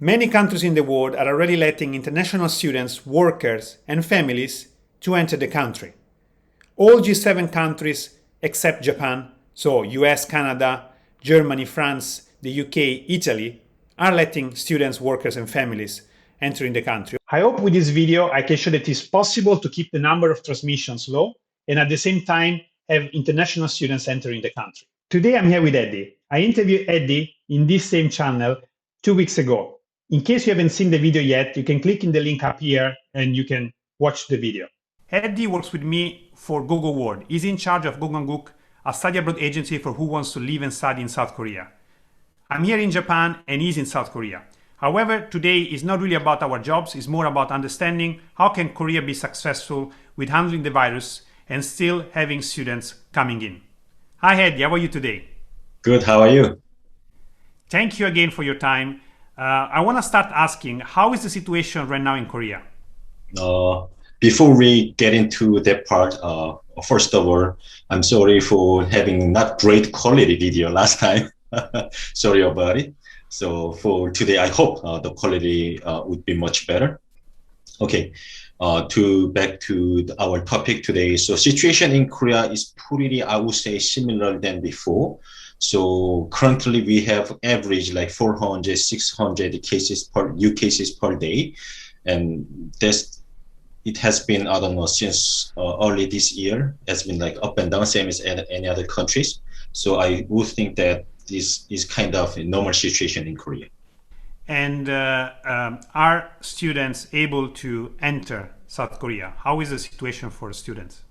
Many countries in the world are already letting international students, workers, and families to enter the country. All G7 countries except Japan, so US, Canada, Germany, France, the UK, Italy, are letting students, workers, and families enter in the country. I hope with this video I can show that it's possible to keep the number of transmissions low and at the same time have international students entering the country. Today I'm here with Eddy. I interviewed Eddy in this same channel 2 weeks ago. In case you haven't seen the video yet, you can click in the link up here and you can watch the video. Eddy works with me for Gogo World. He's in charge of gogohanguk, a study abroad agency for who wants to live and study in South Korea. I'm here in Japan and he's in South Korea. However, today is not really about our jobs, it's more about understanding how can Korea be successful with handling the virus and still having students coming in. Hi Eddy, how are you today? Good, how are you? Thank you again for your time. I want to start asking, how is the situation right now in Korea? Before we get into that part, first of all, I'm sorry for having not great quality video last time. Sorry about it. So for today, I hope the quality would be much better. Okay, back to our topic today. So situation in Korea is pretty, I would say, similar than before. So currently we have average like 400, 600 cases new cases per day. And it has been, I don't know, since early this year, has been like up and down, same as any other countries. So I would think that this is kind of a normal situation in Korea. And are students able to enter South Korea? How is the situation for students?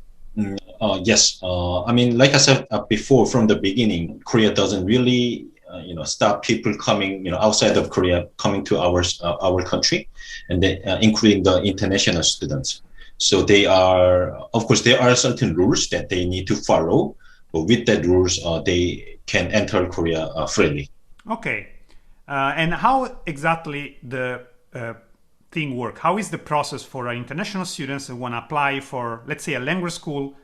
Yes, I mean, like I said before, from the beginning, Korea doesn't really, stop people coming, outside of Korea coming to our country, and including the international students. So they are, of course, there are certain rules that they need to follow, but with that rules, they can enter Korea freely. Okay, and how exactly the thing work? How is the process for international students who want to apply for, let's say, a language school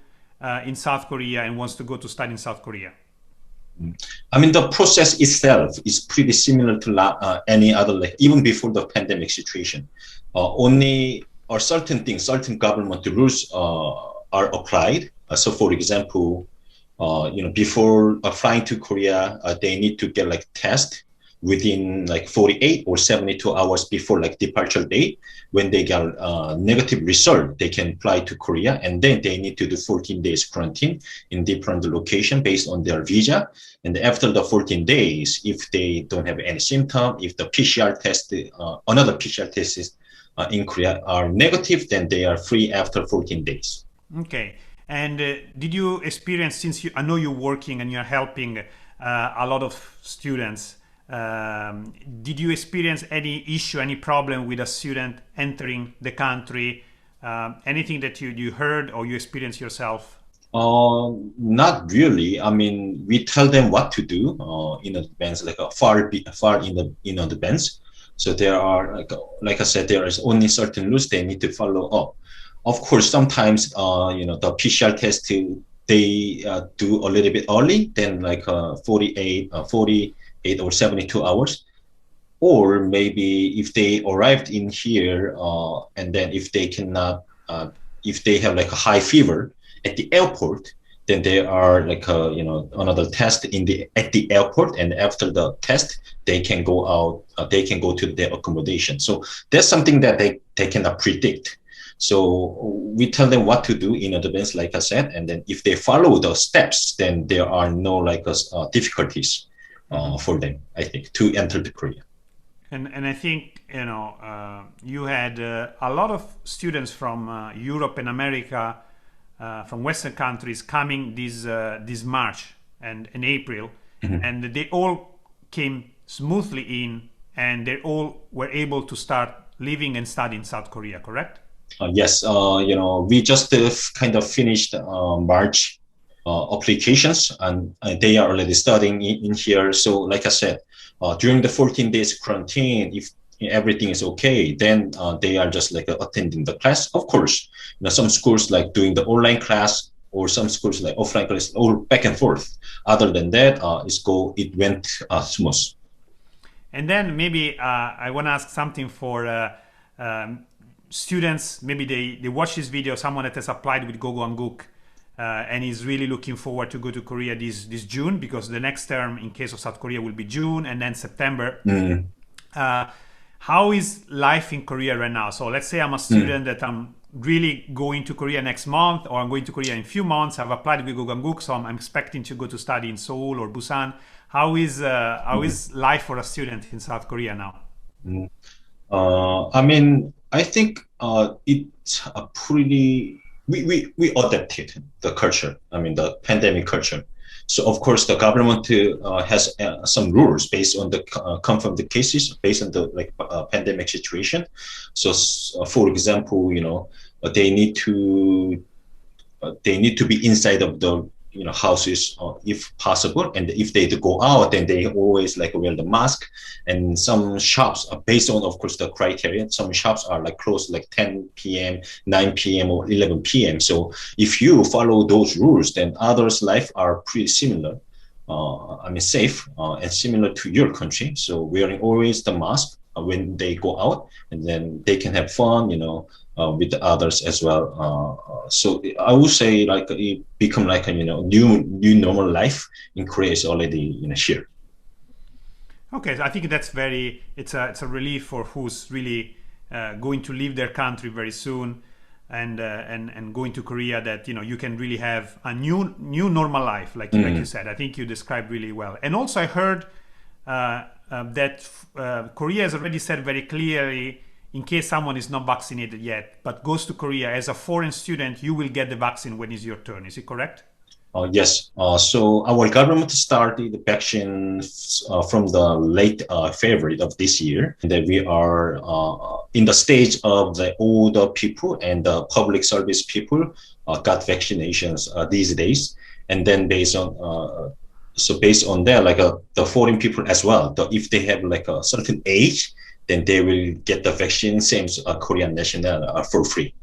in South Korea and wants to go to study in South Korea? I mean, the process itself is pretty similar to any other, like even before the pandemic situation. Only certain things, certain government rules are applied. So, for example, before flying to Korea, they need to get like test within like 48 or 72 hours before like departure date. When they get a negative result, they can fly to Korea, and then they need to do 14 days quarantine in different location based on their visa. And after the 14 days, if they don't have any symptom, if the PCR test, another PCR test is in Korea are negative, then they are free after 14 days. Okay. And did you experience, since I know you're working and you're helping a lot of students, did you experience any issue, any problem with a student entering the country? Anything that you heard or you experienced yourself? Not really. I mean, we tell them what to do in advance, like far in advance. So there are, like I said, there is only certain rules they need to follow up. Of course, sometimes the PCR test they do a little bit early, then like 48 or 72 hours, or maybe if they arrived in here and then if they cannot, if they have like a high fever at the airport, then there are like another test at the airport, and after the test they can go out, they can go to their accommodation. So that's something that they cannot predict. So we tell them what to do in advance, like I said, and then if they follow the steps, then there are no difficulties for them, I think, to enter the Korea. And I think you had a lot of students from Europe and America, from Western countries, coming this March and in April, and they all came smoothly in, and they all were able to start living and studying in South Korea, correct? Yes, we just kind of finished March applications, and they are already studying in here. So like I said, during the 14 days quarantine, if everything is okay, then they are just like attending the class. Of course, some schools like doing the online class, or some schools like offline class, or back and forth. Other than that, it went smooth. And then maybe I want to ask something for students. Maybe they watch this video, someone that has applied with gogohanguk and is really looking forward to go to Korea this June, because the next term in case of South Korea will be June and then September. How is life in Korea right now? So let's say I'm a student that I'm really going to Korea next month, or I'm going to Korea in a few months. I've applied with gogohanguk, so I'm expecting to go to study in Seoul or Busan. How is life for a student in South Korea now? I mean, I think it's a pretty we adapted the culture. I mean, the pandemic culture. So of course, the government has some rules based on the confirmed cases, based on the pandemic situation. So, for example, they need to be inside of the houses if possible, and if they go out, then they always wear the mask. And some shops are based on, of course, the criteria. Some shops are closed 10 p.m., 9 p.m. or 11 p.m. So if you follow those rules, then others' life are pretty similar. I mean, safe and similar to your country. So wearing always the mask when they go out, and then they can have fun, with the others as well. So I would say it become a new normal life in Korea is already here. Okay, so I think that's it's a relief for who's really going to leave their country very soon and going to Korea, that you can really have a new normal life, like you said. I think you described really well. And also I heard that Korea has already said very clearly, in case someone is not vaccinated yet but goes to Korea as a foreign student, you will get the vaccine when it's your turn. Is it correct? Yes. So our government started the vaccine from the late February of this year. And then we are in the stage of the older people and the public service people got vaccinations these days. And then based on that, the foreign people as well, if they have a certain age, then they will get the vaccine, same as a Korean national, for free.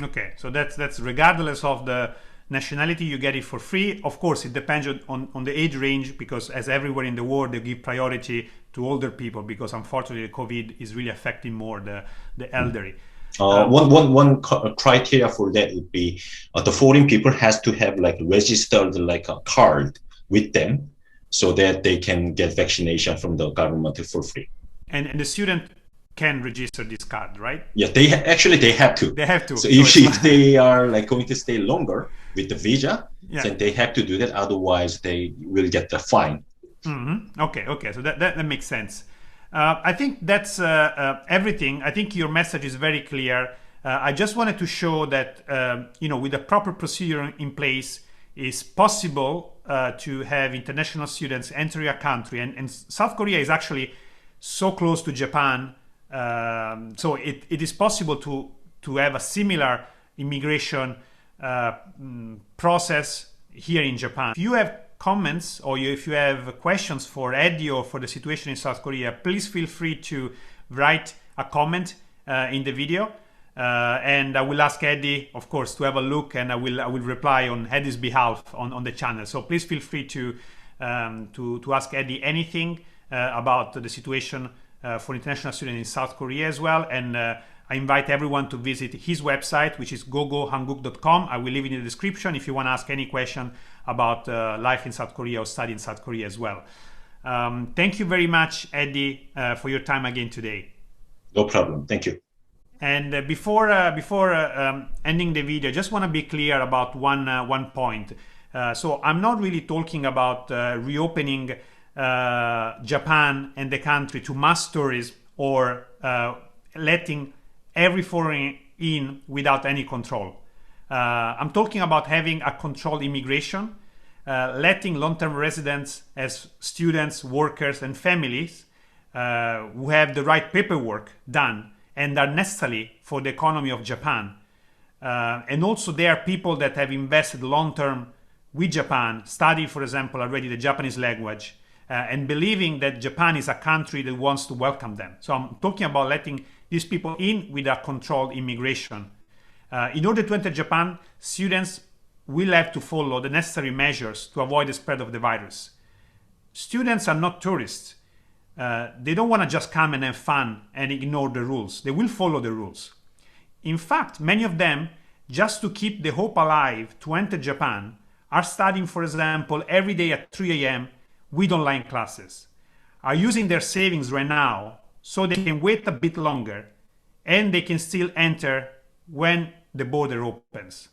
Okay, so that's regardless of the nationality, you get it for free. Of course, it depends on the age range, because as everywhere in the world, they give priority to older people, because unfortunately, COVID is really affecting more the elderly. One criteria for that would be the foreign people has to have registered a card with them, so that they can get vaccination from the government for free. And the student can register this card, right? Yeah, they have to. They have to. So if they are going to stay longer with the visa, then they have to do that. Otherwise, they will get the fine. Okay. So that makes sense. I think that's everything. I think your message is very clear. I just wanted to show that with the proper procedure in place, it's possible to have international students enter your country, and South Korea is actually so close to Japan, so it is possible to have a similar immigration process here in Japan. If you have comments, or if you have questions for Eddy or for the situation in South Korea, please feel free to write a comment in the video, and I will ask Eddy, of course, to have a look, and I will reply on Eddy's behalf on the channel. So please feel free to ask Eddy anything about the situation for international students in South Korea as well. And I invite everyone to visit his website, which is gogohanguk.com. I will leave it in the description if you want to ask any question about life in South Korea or study in South Korea as well. Thank you very much, Eddy, for your time again today. No problem. Thank you. And before ending the video, I just want to be clear about one point. So I'm not really talking about reopening Japan and the country to mass tourism, or letting every foreigner in without any control. I'm talking about having a controlled immigration, letting long-term residents as students, workers, and families who have the right paperwork done and are necessary for the economy of Japan. And also there are people that have invested long-term with Japan, study, for example, already the Japanese language, and believing that Japan is a country that wants to welcome them. So I'm talking about letting these people in with a controlled immigration. In order to enter Japan, students will have to follow the necessary measures to avoid the spread of the virus. Students are not tourists. They don't want to just come and have fun and ignore the rules. They will follow the rules. In fact, many of them, just to keep the hope alive to enter Japan, are studying, for example, every day at 3 a.m. with online classes, are using their savings right now so they can wait a bit longer and they can still enter when the border opens.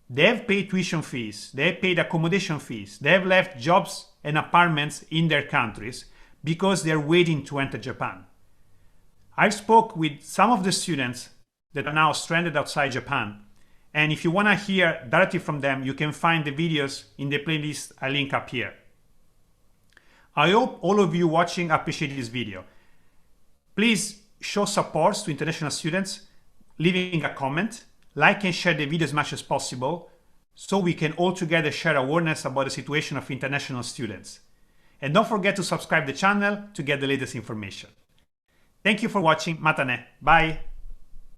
They have paid tuition fees, they have paid accommodation fees, they have left jobs and apartments in their countries because they're waiting to enter Japan. I've spoke with some of the students that are now stranded outside Japan, and if you want to hear directly from them, you can find the videos in the playlist I link up here. I hope all of you watching appreciate this video. Please show support to international students, leaving a comment, like and share the video as much as possible so we can all together share awareness about the situation of international students. And don't forget to subscribe to the channel to get the latest information. Thank you for watching. Mata ne. Bye.